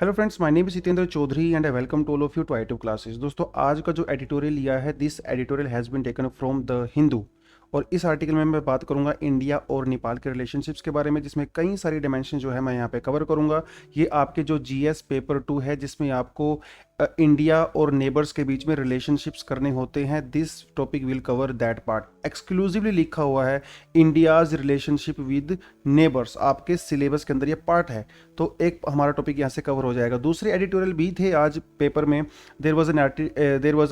Hello friends, my name is Jitendra Chaudhary and I welcome to all of you to I two classes. दोस्तों, आज का जो editorial लिया है, this editorial has been taken from the Hindu. और इस आर्टिकल में मैं बात करूंगा इंडिया और नेपाल के रिलेशनशिप्स के बारे में, जिसमें कई सारी डायमेंशन जो है मैं यहाँ पे कवर करूंगा। ये आपके जो जीएस पेपर 2 है, जिसमें आपको इंडिया और नेबर्स के बीच में रिलेशनशिप्स करने होते हैं, this topic will cover that part. Exclusively लिखा हुआ है इंडियाज रिलेशनशिप विद नेबर्स, आपके सिलेबस के अंदर ये पार्ट है, तो एक हमारा टॉपिक यहाँ से कवर हो जाएगा। दूसरे एडिटोरियल भी थे आज पेपर में। There was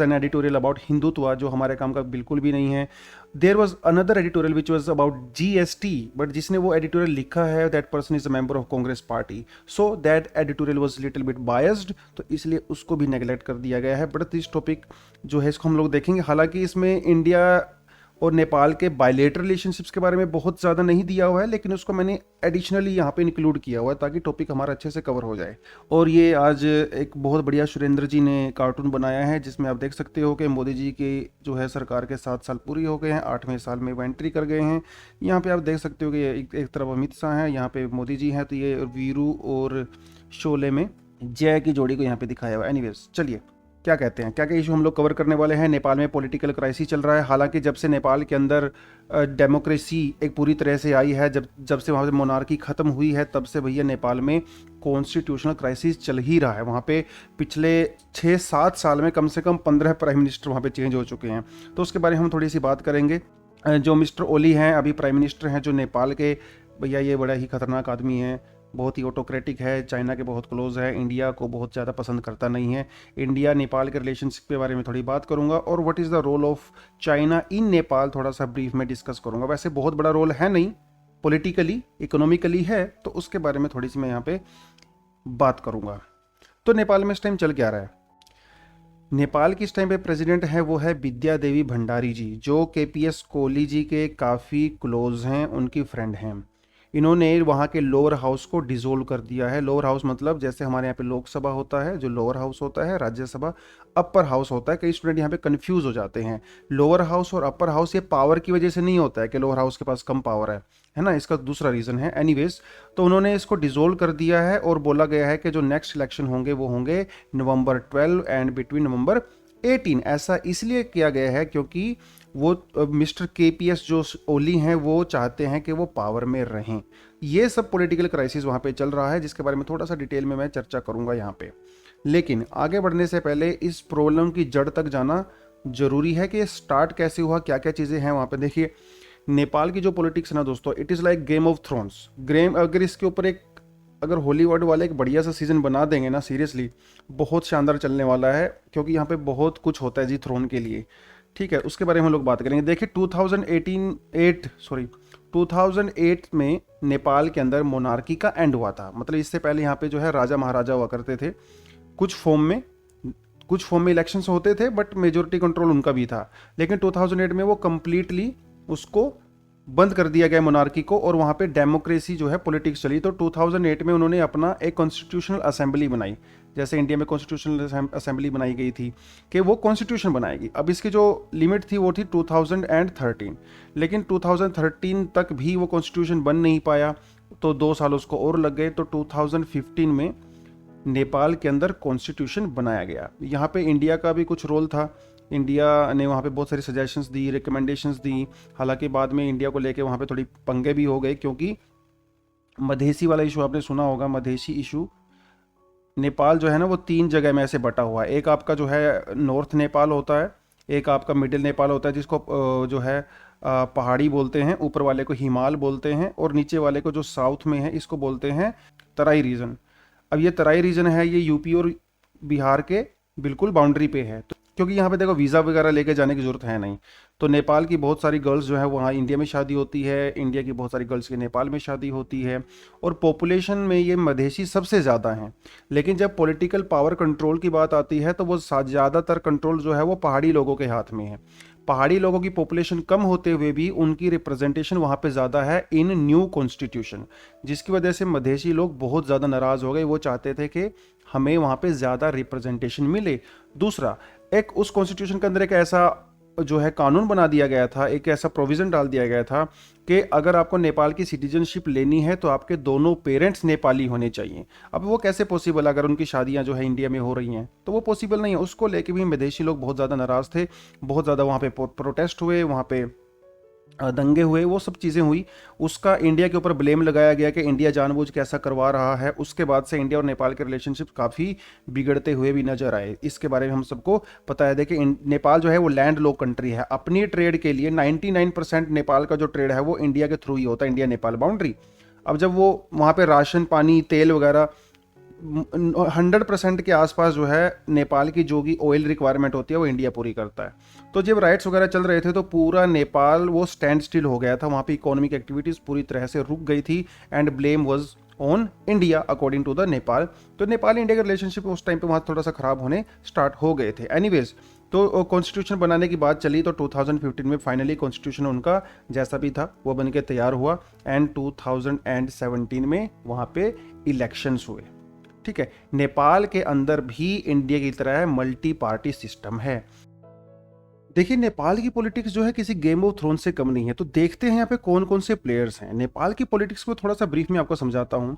an editorial about Hindutva, जो हमारे काम का बिल्कुल भी नहीं है। There was another editorial which was about GST, but जिसने वो एडिटोरियल लिखा है that person is a member of Congress party, so that editorial was little bit biased, तो इसलिए उसको भी नेगलेक्ट कर दिया गया है। बट दिस टॉपिक जो है इसको हम लोग देखेंगे। हालांकि इसमें इंडिया और नेपाल के बायलेटरल रिलेशनशिप्स के बारे में बहुत ज़्यादा नहीं दिया हुआ है, लेकिन उसको मैंने एडिशनली यहाँ पे इंक्लूड किया हुआ है ताकि टॉपिक हमारा अच्छे से कवर हो जाए। और ये आज एक बहुत बढ़िया सुरेंद्र जी ने कार्टून बनाया है, जिसमें आप देख सकते हो कि मोदी जी के जो है सरकार के 7 साल पूरी हो गए हैं, 8वें साल में वो एंट्री कर गए हैं। यहाँ पे आप देख सकते हो कि एक तरफ अमित शाह है, यहाँ पे मोदी जी हैं, तो ये वीरू और शोले में जय की जोड़ी को यहाँ पे दिखाया हुआ है। एनीवेज, चलिए क्या कहते हैं, क्या क्या इशू हम लोग कवर करने वाले हैं। नेपाल में पॉलिटिकल क्राइसिस चल रहा है। हालांकि जब से नेपाल के अंदर डेमोक्रेसी एक पूरी तरह से आई है, जब से वहाँ पे मोनार्की ख़त्म हुई है, तब से भैया नेपाल में कॉन्स्टिट्यूशनल क्राइसिस चल ही रहा है। वहाँ पे पिछले 6-7 साल में कम से कम 15 प्राइम मिनिस्टर वहाँ पे चेंज हो चुके हैं, तो उसके बारे में हम थोड़ी सी बात करेंगे। जो मिस्टर ओली हैं, अभी प्राइम मिनिस्टर हैं जो नेपाल के, भैया ये बड़ा ही खतरनाक आदमी है, बहुत ही ऑटोक्रेटिक है, चाइना के बहुत क्लोज है, इंडिया को बहुत ज़्यादा पसंद करता नहीं है। इंडिया नेपाल के रिलेशनशिप के बारे में थोड़ी बात करूंगा, और what is the role of China in Nepal थोड़ा सा ब्रीफ में डिस्कस करूंगा। वैसे बहुत बड़ा रोल है नहीं, पॉलिटिकली इकोनॉमिकली है, तो उसके बारे में थोड़ी सी मैं यहाँ पे बात करूंगा। तो नेपाल में इस टाइम चल क्या रहा है। नेपाल की इस टाइम पे प्रेसिडेंट है वो है विद्या देवी भंडारी जी, जो केपीएस कोहली जी के काफ़ी क्लोज हैं, उनकी फ्रेंड हैं। इन्होंने वहाँ के लोअर हाउस को डिसोल्व कर दिया है। लोअर हाउस मतलब जैसे हमारे यहाँ पे लोकसभा होता है, जो लोअर हाउस होता है, राज्यसभा अपर हाउस होता है। कई स्टूडेंट यहाँ पे कंफ्यूज हो जाते हैं। लोअर हाउस और अपर हाउस ये पावर की वजह से नहीं होता है कि लोअर हाउस के पास कम पावर है ना, इसका दूसरा रीज़न है। एनीवेज, तो उन्होंने इसको डिसोल्व कर दिया है और बोला गया है कि जो नेक्स्ट इलेक्शन होंगे वो होंगे नवंबर 12 एंड बिटवीन नवंबर 18। ऐसा इसलिए किया गया है क्योंकि वो मिस्टर केपीएस जो ओली हैं वो चाहते हैं कि वो पावर में रहें। ये सब पॉलिटिकल क्राइसिस वहाँ पे चल रहा है, जिसके बारे में थोड़ा सा डिटेल में मैं चर्चा करूँगा यहाँ पे। लेकिन आगे बढ़ने से पहले इस प्रॉब्लम की जड़ तक जाना जरूरी है कि ये स्टार्ट कैसे हुआ, क्या क्या चीज़ें हैं वहाँ पे। देखिए, नेपाल की जो पॉलिटिक्स है ना दोस्तों, it is like game of thrones. अगर इसके ऊपर अगर हॉलीवुड वाले एक बढ़िया सा सीज़न बना देंगे ना, सीरियसली बहुत शानदार चलने वाला है, क्योंकि यहाँ पे बहुत कुछ होता है जी थ्रोन के लिए। ठीक है, उसके बारे में हम लोग बात करेंगे। देखिए 2008 में नेपाल के अंदर मोनार्की का एंड हुआ था। मतलब इससे पहले यहाँ पे जो है राजा महाराजा हुआ करते थे, कुछ फॉर्म में इलेक्शंस होते थे, बट मेजोरिटी कंट्रोल उनका भी था। लेकिन 2008 में वो कंप्लीटली उसको बंद कर दिया गया मोनार्की को, और वहाँ पे डेमोक्रेसी जो है पॉलिटिक्स चली। तो 2008 में उन्होंने अपना एक कॉन्स्टिट्यूशनल असेंबली बनाई, जैसे इंडिया में कॉन्स्टिट्यूशनल असेंबली बनाई गई थी कि वो कॉन्स्टिट्यूशन बनाएगी। अब इसकी जो लिमिट थी वो थी 2013, लेकिन 2013 तक भी वो कॉन्स्टिट्यूशन बन नहीं पाया, तो 2 साल उसको और लग गए। तो 2015 में नेपाल के अंदर कॉन्स्टिट्यूशन बनाया गया। यहाँ पे इंडिया का भी कुछ रोल था। इंडिया ने वहाँ पे बहुत सारी सजेशंस दी, रिकमेंडेशंस दी। हालांकि बाद में इंडिया को लेके वहाँ पे थोड़ी पंगे भी हो गए, क्योंकि मधेसी वाला इशू आपने सुना होगा। मधेसी इशू, नेपाल जो है ना वो 3 जगह में ऐसे बटा हुआ है। एक आपका जो है नॉर्थ नेपाल होता है, एक आपका मिडिल नेपाल होता है, जिसको जो है पहाड़ी बोलते हैं, ऊपर वाले को हिमाल बोलते हैं, और नीचे वाले को जो साउथ में है इसको बोलते हैं तराई रीजन। अब ये तराई रीजन है, ये यूपी और बिहार के बिल्कुल बाउंड्री पे है, तो क्योंकि यहाँ पे देखो वीज़ा वगैरह लेके जाने की ज़रूरत है नहीं। तो नेपाल की बहुत सारी गर्ल्स जो है वहाँ इंडिया में शादी होती है, इंडिया की बहुत सारी गर्ल्स की नेपाल में शादी होती है, और पॉपुलेशन में ये मधेसी सबसे ज़्यादा हैं। लेकिन जब पॉलिटिकल पावर कंट्रोल की बात आती है, तो वो ज़्यादातर कंट्रोल जो है वो पहाड़ी लोगों के हाथ में है। पहाड़ी लोगों की पॉपुलेशन कम होते हुए भी उनकी रिप्रेजेंटेशन वहाँ पे ज़्यादा है इन न्यू कॉन्स्टिट्यूशन, जिसकी वजह से मधेसी लोग बहुत ज़्यादा नाराज़ हो गए। वो चाहते थे कि हमें वहाँ पे ज़्यादा रिप्रेजेंटेशन मिले। दूसरा, एक उस कॉन्स्टिट्यूशन के अंदर एक ऐसा जो है कानून बना दिया गया था, एक ऐसा प्रोविज़न डाल दिया गया था कि अगर आपको नेपाल की सिटीजनशिप लेनी है तो आपके दोनों पेरेंट्स नेपाली होने चाहिए। अब वो कैसे पॉसिबल, अगर उनकी शादियां जो है इंडिया में हो रही हैं तो वो पॉसिबल नहीं है। उसको लेके भी विदेशी लोग बहुत ज़्यादा नाराज़ थे, बहुत ज़्यादा वहाँ पे प्रोटेस्ट हुए, वहाँ पे दंगे हुए, वो सब चीज़ें हुई। उसका इंडिया के ऊपर ब्लेम लगाया गया कि इंडिया जानबूझ के ऐसा करवा रहा है। उसके बाद से इंडिया और नेपाल के रिलेशनशिप काफ़ी बिगड़ते हुए भी नजर आए। इसके बारे में हम सबको पता है। देखिए नेपाल जो है वो लैंड लॉक कंट्री है। अपनी ट्रेड के लिए 99% नेपाल का जो ट्रेड है वो इंडिया के थ्रू ही होता है, इंडिया नेपाल बाउंड्री। अब जब वो वहाँ पे राशन पानी तेल वगैरह 100% के आसपास जो है नेपाल की जो भी ऑयल रिक्वायरमेंट होती है वो इंडिया पूरी करता है। तो जब राइट्स वगैरह चल रहे थे तो पूरा नेपाल वो स्टैंड स्टिल हो गया था, वहाँ पे इकोनॉमिक एक्टिविटीज़ पूरी तरह से रुक गई थी and blame was on India according to the Nepal. तो नेपाल इंडिया का रिलेशनशिप उस टाइम पे वहाँ थोड़ा सा ख़राब होने स्टार्ट हो गए थे। एनीवेज, तो कॉन्स्टिट्यूशन बनाने की बात चली तो 2015 में फाइनली कॉन्स्टिट्यूशन उनका जैसा भी था वो बन के तैयार हुआ एंड 2017 में वहाँ पे इलेक्शंस हुए। ठीक है, नेपाल के अंदर भी इंडिया की तरह मल्टी पार्टी सिस्टम है। देखिए नेपाल की पॉलिटिक्स जो है किसी गेम ऑफ थ्रोन से कम नहीं है। तो देखते हैं यहाँ पे कौन कौन से प्लेयर्स हैं। नेपाल की पॉलिटिक्स को थोड़ा सा ब्रीफ में आपको समझाता हूँ।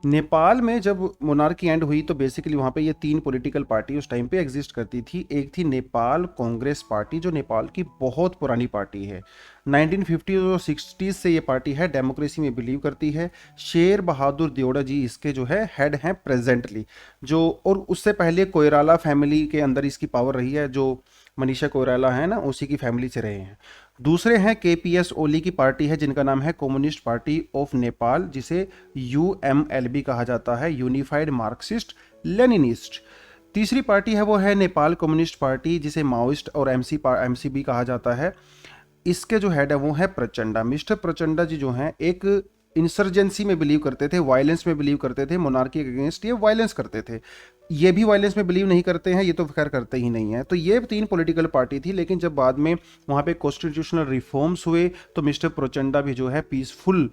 नेपाल में जब मोनार्की एंड हुई तो बेसिकली वहाँ पे ये 3 पॉलिटिकल पार्टी उस टाइम पे एग्जिस्ट करती थी। एक थी नेपाल कांग्रेस पार्टी जो नेपाल की बहुत पुरानी पार्टी है, 1950 और 60s से ये पार्टी है, डेमोक्रेसी में बिलीव करती है। शेर बहादुर देओड़ा जी इसके जो है हेड हैं प्रेजेंटली, जो और उससे पहले कोइराला फैमिली के अंदर इसकी पावर रही है, जो मनीषा कोइराला है ना, उसी की फैमिली से रहे हैं। दूसरे हैं केपीएस ओली की पार्टी है जिनका नाम है कम्युनिस्ट पार्टी ऑफ नेपाल, जिसे यूएमएलबी कहा जाता है, यूनिफाइड मार्क्सिस्ट लेनिनिस्ट। तीसरी पार्टी है वो है नेपाल कम्युनिस्ट पार्टी जिसे माओइस्ट और एमसीबी कहा जाता है। इसके जो हेड है वो है प्रचंडा। मिस्टर प्रचंडा जी जो हैं एक इंसर्जेंसी में बिलीव करते थे, वायलेंस में बिलीव करते थे, मोनार्की के अगेंस्ट ये वायलेंस करते थे। ये भी वायलेंस में बिलीव नहीं करते हैं, ये तो खैर करते ही नहीं है। तो ये 3 पॉलिटिकल पार्टी थी, लेकिन जब बाद में वहाँ पे कॉन्स्टिट्यूशनल रिफॉर्म्स हुए तो मिस्टर प्रचंडा भी जो है पीसफुल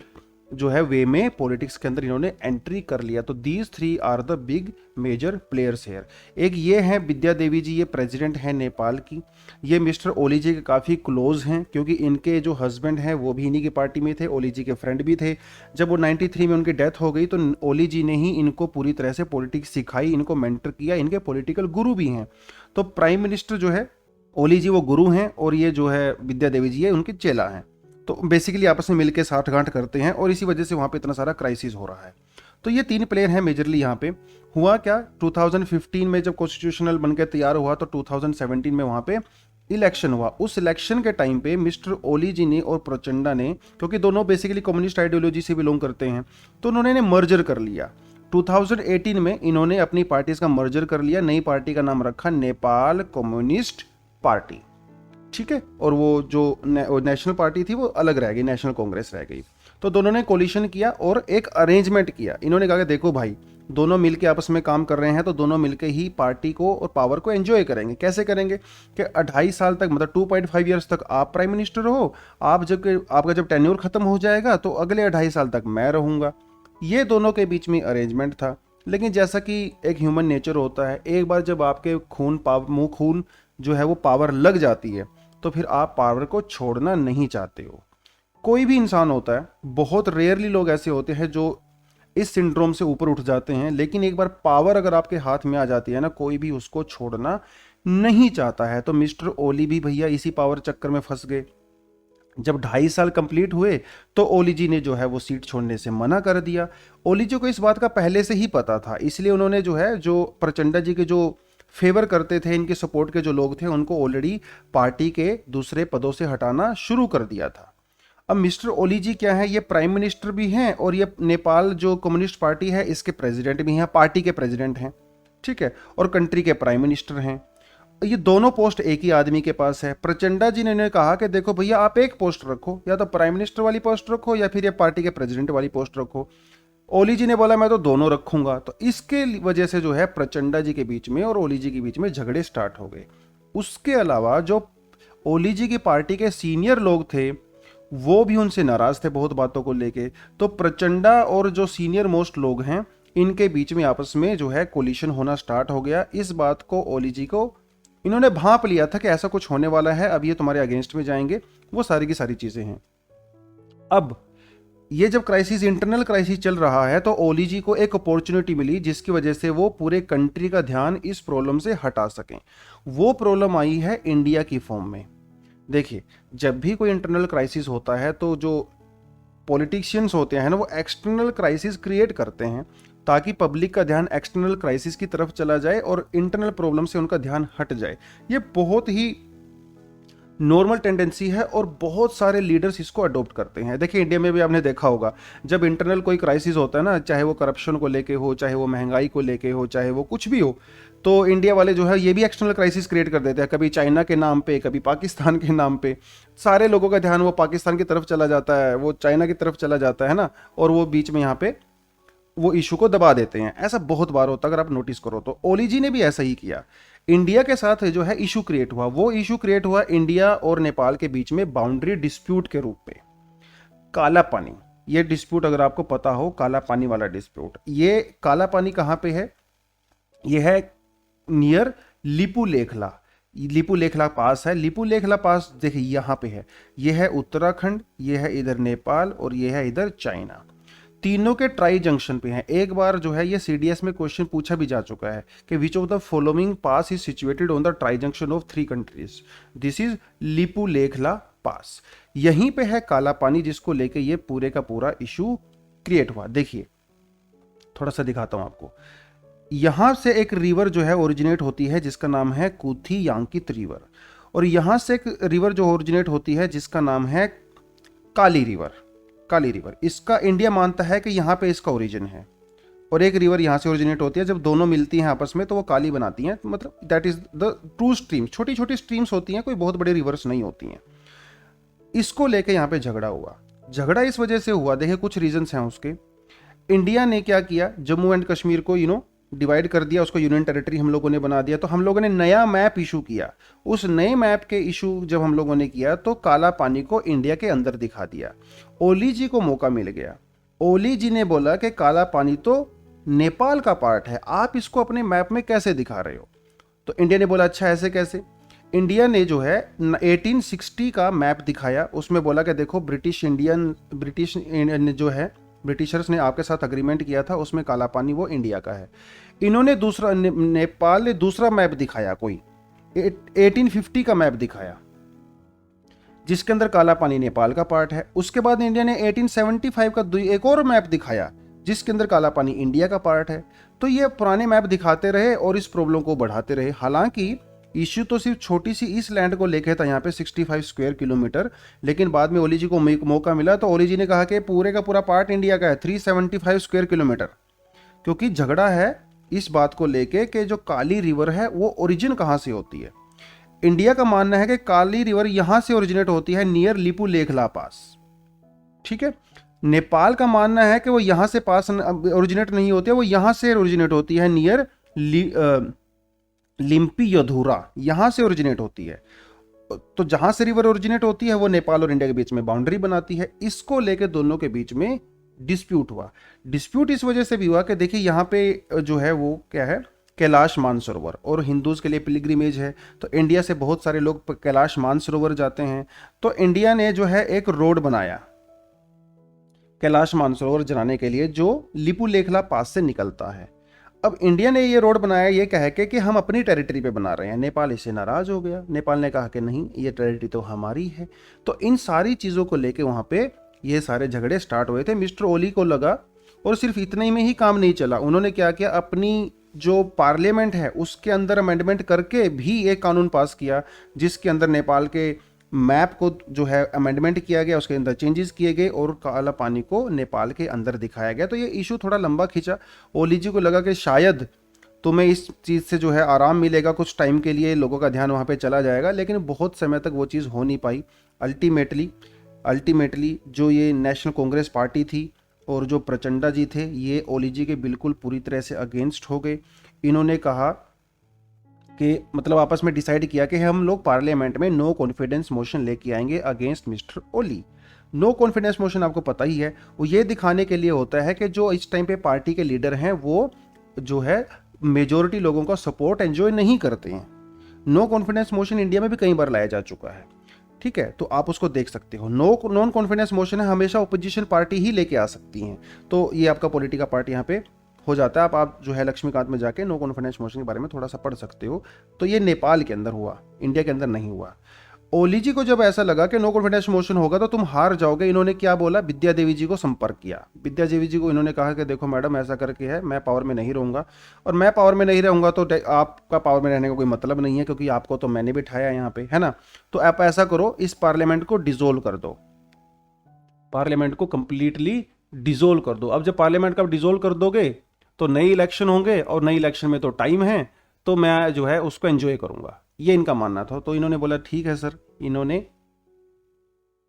जो है वे में पॉलिटिक्स के अंदर इन्होंने एंट्री कर लिया। तो these 3 are the big major players here. एक ये हैं विद्या देवी जी, ये प्रेसिडेंट हैं नेपाल की। ये मिस्टर ओली जी के काफ़ी क्लोज हैं क्योंकि इनके जो हस्बैंड हैं वो भी इन्हीं की पार्टी में थे, ओली जी के फ्रेंड भी थे। जब वो 93 में उनकी डेथ हो गई तो ओली जी ने ही इनको पूरी तरह से पॉलिटिक्स सिखाई, इनको मेंटर किया, इनके पॉलिटिकल गुरु भी हैं। तो प्राइम मिनिस्टर जो है ओली जी वो गुरु हैं और ये जो है विद्या देवी जी है उनके चेला हैं। तो बेसिकली आपस में मिलकर साठगांठ करते हैं और इसी वजह से वहाँ पे इतना सारा क्राइसिस हो रहा है। तो ये 3 प्लेयर हैं मेजरली यहाँ पे। हुआ क्या, 2015 में जब कॉन्स्टिट्यूशनल बनकर तैयार हुआ तो 2017 में वहाँ पे इलेक्शन हुआ। उस इलेक्शन के टाइम पे मिस्टर ओली जी ने और प्रचंडा ने, क्योंकि दोनों बेसिकली कम्युनिस्ट आइडियोलॉजी से बिलोंग करते हैं, तो उन्होंने मर्जर कर लिया। 2018 में इन्होंने अपनी पार्टीज का मर्जर कर लिया, नई पार्टी का नाम रखा नेपाल कम्युनिस्ट पार्टी। ठीक है, और वो जो नेशनल पार्टी थी वो अलग रह गई, नेशनल कांग्रेस रह गई। तो दोनों ने कोलिशन किया और एक अरेंजमेंट किया। इन्होंने कहा कि देखो भाई, दोनों मिलके आपस में काम कर रहे हैं तो दोनों मिलके ही पार्टी को और पावर को एंजॉय करेंगे। कैसे करेंगे कि 2.5 साल तक, मतलब 2.5 ईयर्स तक आप प्राइम मिनिस्टर हो, आप जब आपका जब टेन्योर खत्म हो जाएगा तो अगले 2.5 साल तक मैं रहूँगा। ये दोनों के बीच में अरेंजमेंट था। लेकिन जैसा कि एक ह्यूमन नेचर होता है, एक बार जब आपके खून जो है वो पावर लग जाती है तो फिर आप पावर को छोड़ना नहीं चाहते हो। कोई भी इंसान होता है, बहुत रेयरली लोग ऐसे होते हैं जो इस सिंड्रोम से ऊपर उठ जाते हैं, लेकिन एक बार पावर अगर आपके हाथ में आ जाती है ना, कोई भी उसको छोड़ना नहीं चाहता है। तो मिस्टर ओली भी भैया इसी पावर चक्कर में फंस गए। जब 2.5 साल कंप्लीट हुए तो ओली जी ने जो है वो सीट छोड़ने से मना कर दिया। ओली जी को इस बात का पहले से ही पता था, इसलिए उन्होंने जो है, जो प्रचंडा जी के जो फेवर करते थे, इनके सपोर्ट के जो लोग थे, उनको ऑलरेडी पार्टी के दूसरे पदों से हटाना शुरू कर दिया था। अब मिस्टर ओली जी क्या है, ये प्राइम मिनिस्टर भी हैं और ये नेपाल जो कम्युनिस्ट पार्टी है इसके प्रेसिडेंट भी हैं, पार्टी के प्रेसिडेंट हैं, ठीक है, और कंट्री के प्राइम मिनिस्टर हैं। ये दोनों पोस्ट एक ही आदमी के पास है। प्रचंडा जी ने कहा कि देखो भैया, आप एक पोस्ट रखो, या तो प्राइम मिनिस्टर वाली पोस्ट रखो या फिर ये पार्टी के प्रेसिडेंट वाली पोस्ट रखो। ओली जी ने बोला मैं तो दोनों रखूंगा। तो इसके वजह से जो है प्रचंडा जी के बीच में और ओली जी के बीच में झगड़े स्टार्ट हो गए। उसके अलावा जो ओली जी की पार्टी के सीनियर लोग थे वो भी उनसे नाराज थे बहुत बातों को लेके। तो प्रचंडा और जो सीनियर मोस्ट लोग हैं इनके बीच में आपस में जो है कोलिशन होना स्टार्ट हो गया। इस बात को ओली जी को इन्होंने भांप लिया था कि ऐसा कुछ होने वाला है, अब ये तुम्हारे अगेंस्ट में जाएंगे, वो सारी की सारी चीजें हैं। अब ये जब क्राइसिस, इंटरनल क्राइसिस चल रहा है, तो ओली जी को एक अपॉर्चुनिटी मिली जिसकी वजह से वो पूरे कंट्री का ध्यान इस प्रॉब्लम से हटा सकें। वो प्रॉब्लम आई है इंडिया की फॉर्म में। देखिए, जब भी कोई इंटरनल क्राइसिस होता है तो जो पॉलिटिशियंस होते हैं ना, वो एक्सटर्नल क्राइसिस क्रिएट करते हैं ताकि पब्लिक का ध्यान एक्सटर्नल क्राइसिस की तरफ चला जाए और इंटरनल प्रॉब्लम से उनका ध्यान हट जाए। ये बहुत ही नॉर्मल टेंडेंसी है और बहुत सारे लीडर्स इसको अडॉप्ट करते हैं। देखिए, इंडिया में भी आपने देखा होगा, जब इंटरनल कोई क्राइसिस होता है ना, चाहे वो करप्शन को लेके हो, चाहे वो महंगाई को लेके हो, चाहे वो कुछ भी हो, तो इंडिया वाले जो है ये भी एक्सटर्नल क्राइसिस क्रिएट कर देते हैं। कभी चाइना के नाम पे, कभी पाकिस्तान के नाम पे, सारे लोगों का ध्यान वो पाकिस्तान की तरफ चला जाता है, वो चाइना की तरफ चला जाता है ना, और वो बीच में यहाँ पे वो इशू को दबा देते हैं। ऐसा बहुत बार होता है, अगर आप नोटिस करो तो। ओली जी ने भी ऐसा ही किया। इंडिया के साथ जो है इशू क्रिएट हुआ, वो इशू क्रिएट हुआ इंडिया और नेपाल के बीच में बाउंड्री डिस्प्यूट के रूप में। काला पानी, ये डिस्प्यूट अगर आपको पता हो, काला पानी वाला डिस्प्यूट, ये काला पानी कहाँ पे है? ये है नियर लिपू लेखला। लिपू लेखला पास है। लिपू लेखला पास देखिए यहाँ पे है, ये है उत्तराखंड, ये है इधर नेपाल और ये है इधर चाइना। तीनों के ट्राई जंक्शन पे हैं। एक बार जो है ये सीडीएस में क्वेश्चन पूछा भी जा चुका है कि which of the following pass is situated on the tri junction of 3 countries. This is Lipulekh pass. यहीं पे है काला पानी, जिसको लेके ये पूरे का पूरा इशू क्रिएट हुआ। देखिए, थोड़ा सा दिखाता हूं आपको। यहां से एक रिवर जो है ओरिजिनेट होती है जिसका नाम है कूथी यांकित रिवर, और यहां से एक रिवर जो ओरिजिनेट होती है जिसका नाम है काली रिवर। काली रिवर, इसका इंडिया मानता है कि यहाँ पे इसका ओरिजिन है, और एक रिवर यहाँ से ओरिजिनेट होती है। जब दोनों मिलती हैं आपस में तो वो काली बनाती हैं, मतलब that is the true stream. छोटी छोटी स्ट्रीम्स होती हैं, कोई बहुत बड़ी रिवर्स नहीं होती हैं। इसको लेके यहाँ पे झगड़ा हुआ। झगड़ा इस वजह से हुआ, देखिए कुछ रीजंस हैं उसके। इंडिया ने क्या किया, जम्मू एंड कश्मीर को डिवाइड कर दिया, उसको यूनियन टेरिटरी हम लोगों ने बना दिया। तो हम लोगों ने नया मैप इशू किया। उस नए मैप के इशू जब हम लोगों ने किया तो काला पानी को इंडिया के अंदर दिखा दिया। ओली जी को मौका मिल गया। ओली जी ने बोला कि काला पानी तो नेपाल का पार्ट है, आप इसको अपने मैप में कैसे दिखा रहे हो? तो इंडिया ने बोला अच्छा ऐसे कैसे? इंडिया ने जो है 1860 का मैप दिखाया। उसमें बोला कि देखो, ब्रिटिश जो है, ब्रिटिशर्स ने आपके साथ अग्रीमेंट किया था, उसमें काला पानी वो इंडिया का है। इन्होंने दूसरा, नेपाल ने दूसरा मैप दिखाया, कोई 1850 का मैप दिखाया जिसके अंदर काला पानी नेपाल का पार्ट है। उसके बाद इंडिया ने 1875 का एक और मैप दिखाया जिसके अंदर काला पानी इंडिया का पार्ट है। तो ये पुराने मैप दिखाते रहे और इस प्रॉब्लम को बढ़ाते रहे। हालांकि इश्यू तो सिर्फ छोटी सी इस लैंड को लेके था, यहाँ पे 65 स्क्वायर किलोमीटर, लेकिन बाद में ओली जी को मौका मिला तो ओली जी ने कहा कि पूरे का पूरा पार्ट इंडिया का है, 375 स्क्वायर किलोमीटर। क्योंकि झगड़ा है इस बात को लेके कि जो काली रिवर है वो ओरिजिन कहाँ से होती है। इंडिया का मानना है कि काली रिवर यहां से ओरिजिनेट होती है नियर लिपू लेखला पास, ठीक है। नेपाल का मानना है कि वो यहां से पास ओरिजिनेट नहीं होती है, वो यहां से ओरिजिनेट होती है नियर लिम्पी यधुरा, यहां से ओरिजिनेट होती है। तो जहां से रिवर ओरिजिनेट होती है वो नेपाल और इंडिया के बीच में बाउंड्री बनाती है। इसको लेके दोनों के बीच में डिस्प्यूट हुआ। डिस्प्यूट इस वजह से भी हुआ कि देखिए यहाँ पे जो है वो क्या है, कैलाश मानसरोवर, और हिंदूज के लिए पिलग्रिमेज है, तो इंडिया से बहुत सारे लोग कैलाश मानसरोवर जाते हैं। तो इंडिया ने जो है एक रोड बनाया कैलाश मानसरोवर जाने के लिए, जो लिपू लेखला पास से निकलता है। अब इंडिया ने ये रोड बनाया ये कह के कि हम अपनी टेरिटरी पे बना रहे हैं। नेपाल इससे नाराज हो गया। नेपाल ने कहा कि नहीं, ये टेरिटरी तो हमारी है। तो इन सारी चीज़ों को लेके वहाँ पे ये सारे झगड़े स्टार्ट हुए थे। मिस्टर ओली को लगा, और सिर्फ इतने में ही काम नहीं चला, उन्होंने क्या किया, अपनी जो पार्लियामेंट है उसके अंदर अमेंडमेंट करके भी एक कानून पास किया जिसके अंदर नेपाल के मैप को जो है अमेंडमेंट किया गया, उसके अंदर चेंजेस किए गए और काला पानी को नेपाल के अंदर दिखाया गया। तो ये इशू थोड़ा लंबा खींचा। ओली जी को लगा कि शायद तुम्हें इस चीज़ से जो है आराम मिलेगा, कुछ टाइम के लिए लोगों का ध्यान वहाँ पे चला जाएगा, लेकिन बहुत समय तक वो चीज़ हो नहीं पाई। अल्टीमेटली जो ये नेशनल कांग्रेस पार्टी थी और जो प्रचंडा जी थे, ये ओली जी के बिल्कुल पूरी तरह से अगेंस्ट हो गए। इन्होंने कहा कि मतलब आपस में डिसाइड किया कि हम लोग पार्लियामेंट में नो कॉन्फिडेंस मोशन लेके आएंगे अगेंस्ट मिस्टर ओली। नो कॉन्फिडेंस मोशन आपको पता ही है, वो ये दिखाने के लिए होता है कि जो इस टाइम पे पार्टी के लीडर हैं वो जो है मेजोरिटी लोगों का सपोर्ट एंजॉय नहीं करते हैं। नो कॉन्फिडेंस मोशन इंडिया में भी कई बार लाया जा चुका है, ठीक है, तो आप उसको देख सकते हो। नॉन कॉन्फिडेंस मोशन है हमेशा ओपोजिशन पार्टी ही लेके आ सकती हैं, तो ये आपका पॉलिटिकल पार्टी यहाँ पे हो जाता है। आप जो है लक्ष्मीकांत में जाके नो कॉन्फिडेंस मोशन के बारे में थोड़ा सा पढ़ सकते हो। तो ये नेपाल के अंदर हुआ, इंडिया के अंदर नहीं हुआ। ओली जी को जब ऐसा लगा कि नो कॉन्फिडेंस मोशन होगा तो तुम हार जाओगे, इन्होंने क्या बोला, विद्या देवी जी को संपर्क किया। विद्या देवी जी को इन्होंने कहा कि देखो मैडम ऐसा करके है, मैं पावर में नहीं रहूंगा, और मैं पावर में नहीं रहूंगा तो आपका पावर में रहने का कोई मतलब नहीं है, क्योंकि आपको तो मैंने बिठाया यहाँ पे, है ना। तो आप ऐसा करो, इस पार्लियामेंट को डिसोल्व कर दो, पार्लियामेंट को कंप्लीटली डिसोल्व कर दो। अब जब पार्लियामेंट का डिसोल्व कर दोगे तो नई इलेक्शन होंगे, और नई इलेक्शन में तो टाइम है, तो मैं जो है उसको एंजॉय करूंगा, ये इनका मानना था। तो इन्होंने बोला ठीक है सर, इन्होंने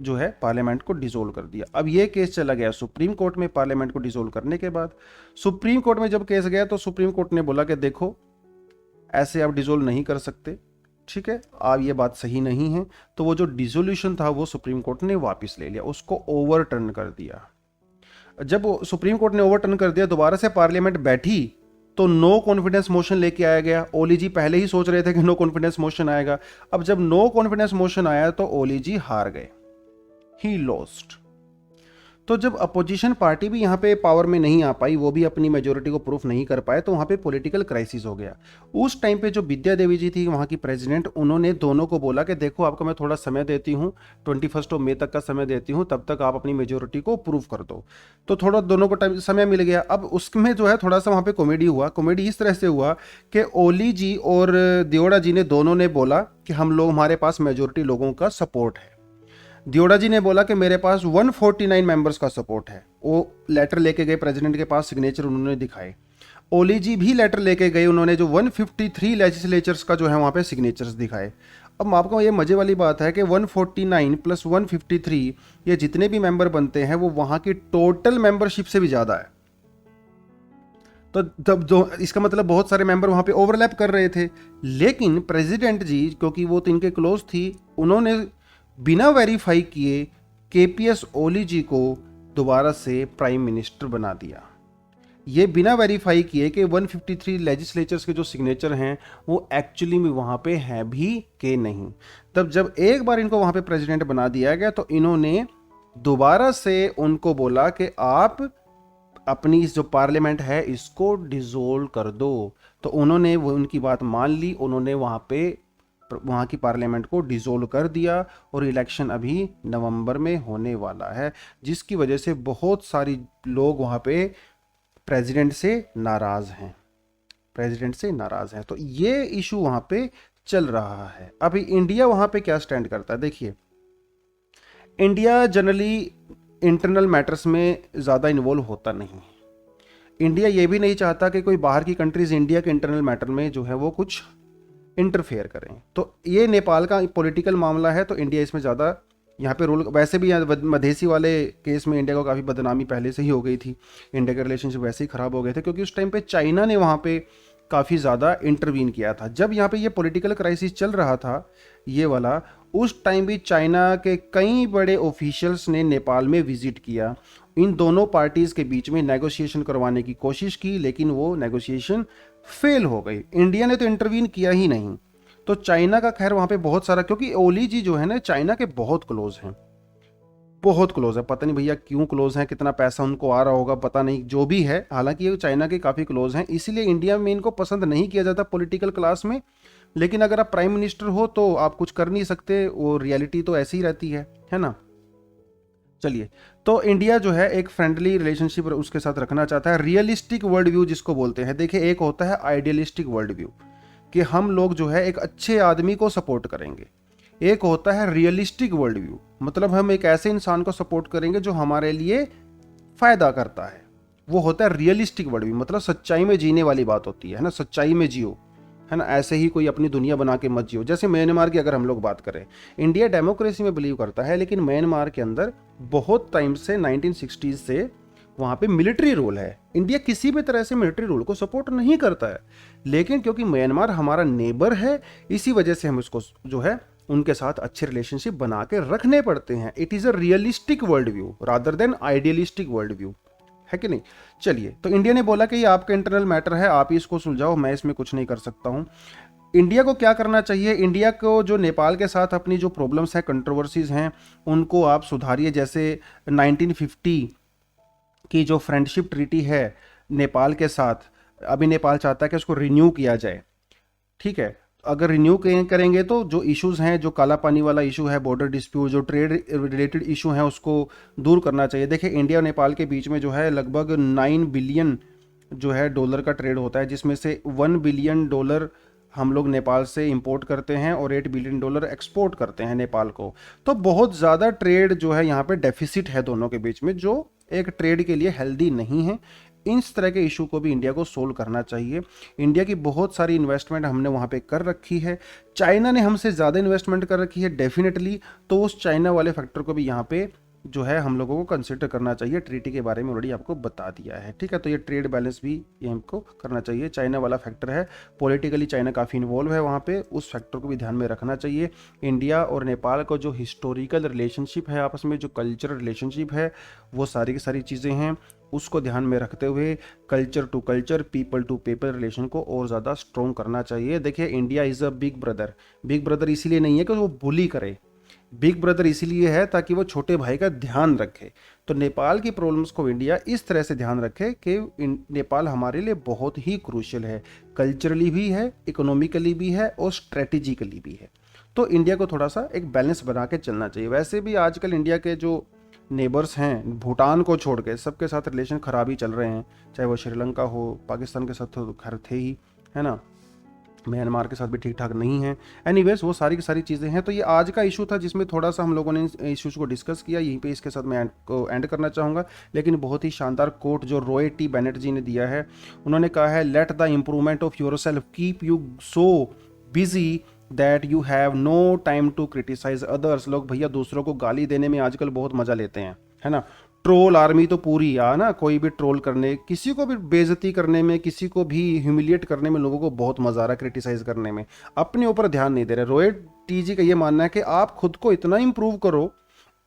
जो है पार्लियामेंट को डिसोल्व कर दिया। अब ये केस चला गया सुप्रीम कोर्ट में। पार्लियामेंट को डिसोल्व करने के बाद सुप्रीम कोर्ट में जब केस गया तो सुप्रीम कोर्ट ने बोला कि देखो ऐसे आप डिसोल्व नहीं कर सकते, ठीक है, आप ये बात सही नहीं है। तो वो जो डिसोल्यूशन था वो सुप्रीम कोर्ट ने वापस ले लिया, उसको ओवरटर्न कर दिया। जब सुप्रीम कोर्ट ने ओवरटर्न कर दिया, दोबारा से पार्लियामेंट बैठी तो नो कॉन्फिडेंस मोशन लेके आया गया। ओली जी पहले ही सोच रहे थे कि नो कॉन्फिडेंस मोशन आएगा। अब जब नो कॉन्फिडेंस मोशन आया तो ओली जी हार गए, ही लॉस्ट। तो जब अपोजिशन पार्टी भी यहाँ पे पावर में नहीं आ पाई, वो भी अपनी मेजोरिटी को प्रूफ नहीं कर पाए, तो वहाँ पे पॉलिटिकल क्राइसिस हो गया। उस टाइम पे जो विद्या देवी जी थी वहाँ की प्रेसिडेंट, उन्होंने दोनों को बोला कि देखो आपको मैं थोड़ा समय देती हूँ, 21 मई तक का समय देती हूँ, तब तक आप अपनी मेजोरिटी को प्रूव कर दो। तो थोड़ा दोनों को टाइम समय मिल गया। अब उसमें जो है थोड़ा सा वहाँ पे कॉमेडी हुआ। कॉमेडी इस तरह से हुआ कि ओली जी और देओड़ा जी ने दोनों ने बोला कि हम लोग, हमारे पास मेजोरिटी लोगों का सपोर्ट है। दियोड़ा जी ने बोला कि मेरे पास 149 मेंबर्स का सपोर्ट है। वो लेटर लेके गए प्रेसिडेंट के पास, सिग्नेचर उन्होंने दिखाए। ओली जी भी लेटर लेके गए, उन्होंने जो 153 लेजिस्लेचर्स का जो है वहाँ पे सिग्नेचर्स दिखाए। अब आपको ये मजे वाली बात है कि 149 प्लस 153, ये जितने भी मेंबर बनते हैं वो वहाँ की टोटल मेंबरशिप से भी ज़्यादा है। तो तब जो इसका मतलब बहुत सारे मेंबर वहाँ पे ओवरलैप कर रहे थे। लेकिन प्रेसिडेंट जी, क्योंकि वो तो इनके क्लोज थी, उन्होंने बिना वेरीफाई किए केपीएस ओली जी को दोबारा से प्राइम मिनिस्टर बना दिया। ये बिना वेरीफाई किए कि 153 लेजिस्लेचर्स के जो सिग्नेचर हैं वो एक्चुअली में वहाँ पे हैं भी कि नहीं। तब जब एक बार इनको वहाँ पे प्रेसिडेंट बना दिया गया तो इन्होंने दोबारा से उनको बोला कि आप अपनी इस जो पार्लियामेंट है इसको डिसोल्व कर दो। तो उन्होंने वो उनकी बात मान ली, उन्होंने वहाँ की पार्लियामेंट को डिसोल्व कर दिया, और इलेक्शन अभी नवंबर में होने वाला है, जिसकी वजह से बहुत सारी लोग वहाँ पे प्रेसिडेंट से नाराज़ हैं, प्रेसिडेंट से नाराज़ हैं। तो ये इशू वहाँ पे चल रहा है। अभी इंडिया वहाँ पे क्या स्टैंड करता है, देखिए इंडिया जनरली इंटरनल मैटर्स में ज़्यादा इन्वॉल्व होता नहीं। इंडिया ये भी नहीं चाहता कि कोई बाहर की कंट्रीज़ इंडिया के इंटरनल मैटर में जो है वो कुछ इंटरफेयर करें। तो ये नेपाल का पॉलिटिकल मामला है, तो इंडिया इसमें ज़्यादा यहाँ पे रोल, वैसे भी यहाँ मधेसी वाले केस में इंडिया को काफ़ी बदनामी पहले से ही हो गई थी, इंडिया के रिलेशनशिप वैसे ही ख़राब हो गए थे, क्योंकि उस टाइम पे चाइना ने वहाँ पे काफ़ी ज़्यादा इंटरवीन किया था। जब यहाँ पे ये पॉलिटिकल क्राइसिस चल रहा था ये वाला, उस टाइम भी चाइना के कई बड़े ऑफिशियल्स ने नेपाल में विजिट किया, इन दोनों पार्टीज़ के बीच में नेगोशिएशन करवाने की कोशिश की, लेकिन वो नेगोशिएशन फेल हो गई। इंडिया ने तो इंटरवीन किया ही नहीं। तो चाइना का खैर वहाँ पे बहुत सारा, क्योंकि ओली जी जो है ना चाइना के बहुत क्लोज हैं, बहुत क्लोज है। पता नहीं भैया क्यों क्लोज हैं, कितना पैसा उनको आ रहा होगा पता नहीं, जो भी है, हालांकि ये चाइना के काफ़ी क्लोज हैं, इसीलिए इंडिया में इनको पसंद नहीं किया जाता पॉलिटिकल क्लास में। लेकिन अगर आप प्राइम मिनिस्टर हो तो आप कुछ कर नहीं सकते, वो रियलिटी तो ऐसी ही रहती है ना। चलिए, तो इंडिया जो है एक फ्रेंडली रिलेशनशिप उसके साथ रखना चाहता है, रियलिस्टिक वर्ल्ड व्यू जिसको बोलते हैं। देखिए, एक होता है आइडियलिस्टिक वर्ल्ड व्यू कि हम लोग जो है एक अच्छे आदमी को सपोर्ट करेंगे, एक होता है रियलिस्टिक वर्ल्ड व्यू, मतलब हम एक ऐसे इंसान को सपोर्ट करेंगे जो हमारे लिए फ़ायदा करता है, वो होता है रियलिस्टिक वर्ल्ड व्यू। मतलब सच्चाई में जीने वाली बात होती है ना, सच्चाई में जियो, है ना, ऐसे ही कोई अपनी दुनिया बना के मत जियो। जैसे म्यांमार की अगर हम लोग बात करें, इंडिया डेमोक्रेसी में बिलीव करता है, लेकिन म्यांमार के अंदर बहुत टाइम से 1960s से वहाँ पे मिलिट्री रूल है। इंडिया किसी भी तरह से मिलिट्री रूल को सपोर्ट नहीं करता है, लेकिन क्योंकि म्यांमार हमारा नेबर है, इसी वजह से हम उसको जो है उनके साथ अच्छे रिलेशनशिप बना के रखने पड़ते हैं। It is a realistic world view rather than idealistic world view, है कि नहीं। चलिए, तो इंडिया ने बोला कि ये आपका इंटरनल मैटर है, आप ही इसको सुलझाओ, मैं इसमें कुछ नहीं कर सकता हूँ। इंडिया को क्या करना चाहिए? इंडिया को जो नेपाल के साथ अपनी जो प्रॉब्लम्स हैं, कंट्रोवर्सीज़ हैं, उनको आप सुधारिए। जैसे 1950 की जो फ्रेंडशिप ट्रीटी है नेपाल के साथ, अभी नेपाल चाहता है कि उसको रिन्यू किया जाए। ठीक है, अगर रिन्यू करेंगे तो जो इश्यूज हैं, जो काला पानी वाला इशू है, बॉर्डर डिस्प्यूट, जो ट्रेड रिलेटेड इशू हैं, उसको दूर करना चाहिए। देखिए, इंडिया और नेपाल के बीच में जो है लगभग 9 बिलियन जो है डॉलर का ट्रेड होता है, जिसमें से 1 बिलियन डॉलर हम लोग नेपाल से इंपोर्ट करते हैं और 8 बिलियन डॉलर एक्सपोर्ट करते हैं नेपाल को। तो बहुत ज़्यादा ट्रेड जो है यहाँ पे डेफिसिट है दोनों के बीच में, जो एक ट्रेड के लिए हेल्दी नहीं है। इस तरह के इशू को भी इंडिया को सोल्व करना चाहिए। इंडिया की बहुत सारी इन्वेस्टमेंट हमने वहाँ पे कर रखी है, चाइना ने हमसे ज़्यादा इन्वेस्टमेंट कर रखी है डेफिनेटली, तो उस चाइना वाले फैक्टर को भी यहाँ पे जो है हम लोगों को कंसिडर करना चाहिए। ट्रीटी के बारे में ऑलरेडी आपको बता दिया है, ठीक है। तो ये ट्रेड बैलेंस भी ये हमको करना चाहिए। चाइना वाला फैक्टर है, पॉलिटिकली चाइना काफ़ी इन्वॉल्व है वहाँ पे, उस फैक्टर को भी ध्यान में रखना चाहिए। इंडिया और नेपाल का जो हिस्टोरिकल रिलेशनशिप है आपस में, जो कल्चरल रिलेशनशिप है, वो सारी की सारी चीज़ें हैं, उसको ध्यान में रखते हुए culture to culture, people to people relation को और ज़्यादा स्ट्रॉन्ग करना चाहिए। देखिए, India is a big brother. Big brother इसीलिए नहीं है कि वो बुली करे, बिग ब्रदर इसीलिए है ताकि वो छोटे भाई का ध्यान रखे। तो नेपाल की प्रॉब्लम्स को इंडिया इस तरह से ध्यान रखे कि नेपाल हमारे लिए बहुत ही क्रूशियल है, कल्चरली भी है, इकोनॉमिकली भी है और स्ट्रेटेजिकली भी है। तो इंडिया को थोड़ा सा एक बैलेंस बना के चलना चाहिए। वैसे भी आजकल इंडिया के जो नेबर्स हैं, भूटान को छोड़ के सबके साथ रिलेशन ख़राब ही चल रहे हैं, चाहे वो श्रीलंका हो, पाकिस्तान के साथ तो खैर थे ही, है ना, म्यांमार के साथ भी ठीक ठाक नहीं है। एनीवेज, वो सारी की सारी चीज़ें हैं। तो ये आज का इशू था जिसमें थोड़ा सा हम लोगों ने इशूज़ को डिस्कस किया। यहीं पे इसके साथ मैं एंड करना चाहूँगा। लेकिन बहुत ही शानदार कोट जो रॉय टी बेनेट जी ने दिया है, उन्होंने कहा है, let the improvement of your self keep you so busy that you have no time to criticise others. लोग भैया दूसरों को गाली देने में आजकल बहुत मज़ा लेते हैं, है ना। ट्रोल आर्मी तो पूरी आ ना, कोई भी ट्रोल करने, किसी को भी बेइज्जती करने में, किसी को भी ह्यूमिलिएट करने में लोगों को बहुत मजा आ रहा है, क्रिटिसाइज करने में, अपने ऊपर ध्यान नहीं दे रहे। रोहित टी जी का ये मानना है कि आप खुद को इतना इंप्रूव करो,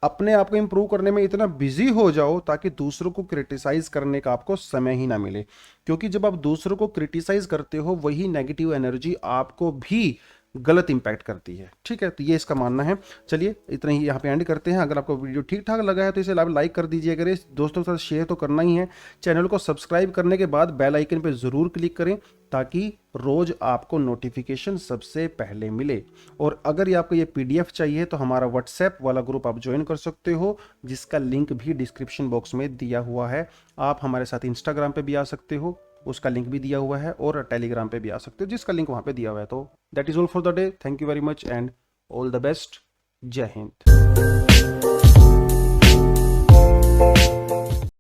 अपने आप को इंप्रूव करने में इतना बिजी हो जाओ ताकि दूसरों को क्रिटिसाइज करने का आपको समय ही ना मिले। क्योंकि जब आप दूसरों को क्रिटिसाइज करते हो, वही नेगेटिव एनर्जी आपको भी गलत इंपैक्ट करती है, ठीक है। तो ये इसका मानना है। चलिए, इतना ही यहाँ पे एंड करते हैं। अगर आपको वीडियो ठीक ठाक लगा है तो इसे लाइक कर दीजिए, अगर दोस्तों के साथ शेयर तो करना ही है। चैनल को सब्सक्राइब करने के बाद बेल आइकन पे ज़रूर क्लिक करें ताकि रोज आपको नोटिफिकेशन सबसे पहले मिले। और अगर ये आपको ये PDF चाहिए तो हमारा व्हाट्सएप वाला ग्रुप आप ज्वाइन कर सकते हो, जिसका लिंक भी डिस्क्रिप्शन बॉक्स में दिया हुआ है। आप हमारे साथ इंस्टाग्राम पे भी आ सकते हो, उसका लिंक भी दिया हुआ है, और टेलीग्राम पे भी आ सकते हो, जिसका लिंक वहाँ पे दिया हुआ है। तो that is all for the day. Thank you very much and all the best. जय हिंद।